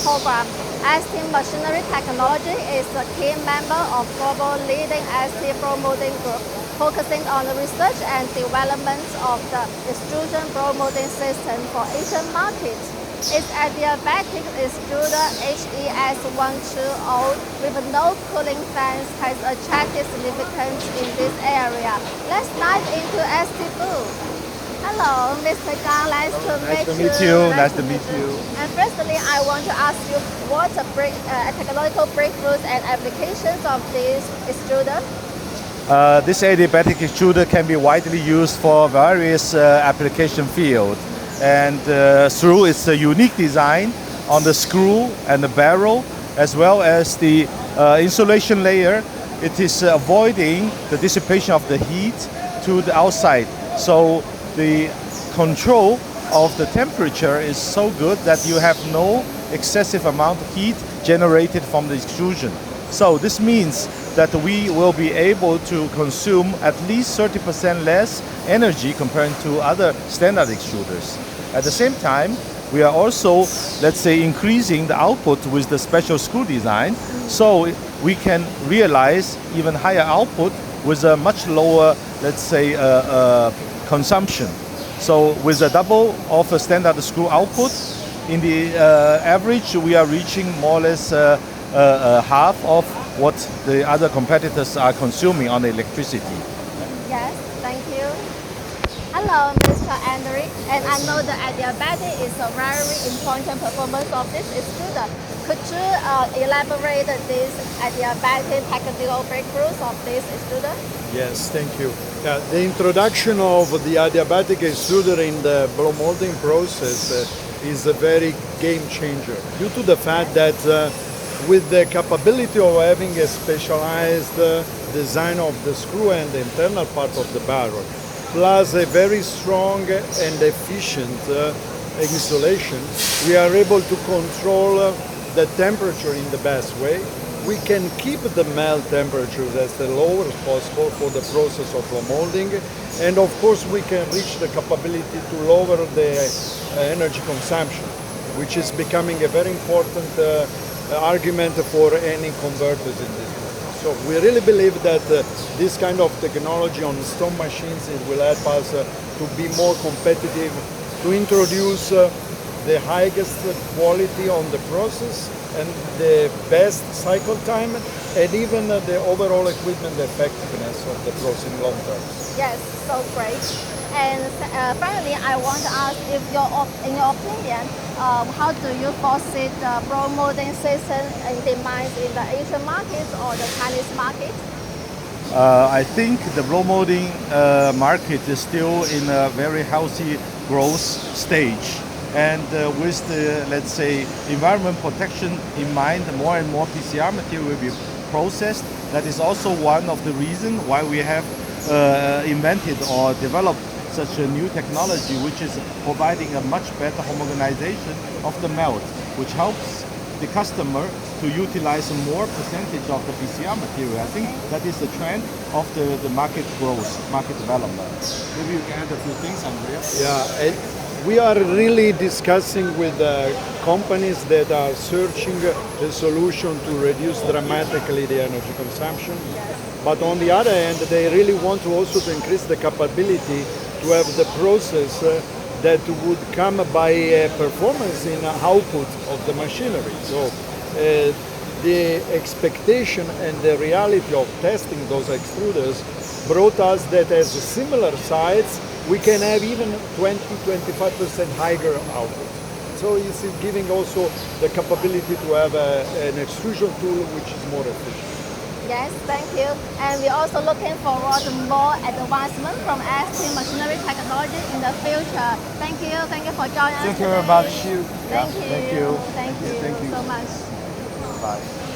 program. ST Machinery Technology is a key member of global leading ST BlowMoulding Group, focusing on the research and development of the extrusion blow-molding system for Asian markets. Its adiabatic extruder ST AS120 with no cooling fans has attracted significance in this area. Let's dive into ST Blue. Hello, Mr. Gang. Nice to meet you. Nice to meet you. And firstly, I want to ask you what technological breakthroughs and applications of this extruder? This adiabatic extruder can be widely used for various application fields. And through its unique design on the screw and the barrel, as well as the insulation layer, it is avoiding the dissipation of the heat to the outside. So the control of the temperature is so good that you have no excessive amount of heat generated from the extrusion. So this means that we will be able to consume at least 30% less energy compared to other standard extruders. At the same time, we are also, let's say, increasing the output with the special screw design, so we can realize even higher output with a much lower, let's say, consumption. So with a double of a standard screw output, in the average we are reaching more or less half of what the other competitors are consuming on electricity. Yes, thank you. Hello, Mr. Andrew, and I know the adiabatic is a very important performance of this extruder. Could you elaborate this adiabatic technical breakthroughs of this extruder? Yes, thank you. The introduction of the adiabatic extruder in the blow molding process is a very game changer due to the fact that with the capability of having a specialized design of the screw and the internal part of the barrel, plus a very strong and efficient insulation, we are able to control the temperature in the best way. We can keep the melt temperature as the lowest possible for the process of blow molding, and of course we can reach the capability to lower the energy consumption, which is becoming a very important argument for any converters in this business. So we really believe that this kind of technology on stone machines, it will help us to be more competitive, to introduce the highest quality on the process and the best cycle time, and even the overall equipment effectiveness of the process in long term. Yes, so great. And finally, I want to ask if in your opinion, how do you foresee the blow molding system in demands in the Asian markets or the Chinese market? I think the blow molding market is still in a very healthy growth stage. And with the, let's say, environment protection in mind, more and more PCR material will be processed. That is also one of the reasons why we have invented or developed such a new technology, which is providing a much better homogenization of the melt, which helps the customer to utilize more percentage of the PCR material. I think that is the trend of the market growth, market development. Maybe you can add a few things, Andrea? Yeah. We are really discussing with companies that are searching a solution to reduce dramatically the energy consumption. But on the other hand, they really want to also to increase the capability to have the process that would come by performance in output of the machinery. So the expectation and the reality of testing those extruders brought us that as similar sites, we can have even 20-25% higher output. So it's giving also the capability to have an extrusion tool which is more efficient. Yes, thank you. And we're also looking forward to more advancement from ST Machinery Technology in the future. Thank you for joining us. Thank you very much. Thank you so much. Bye.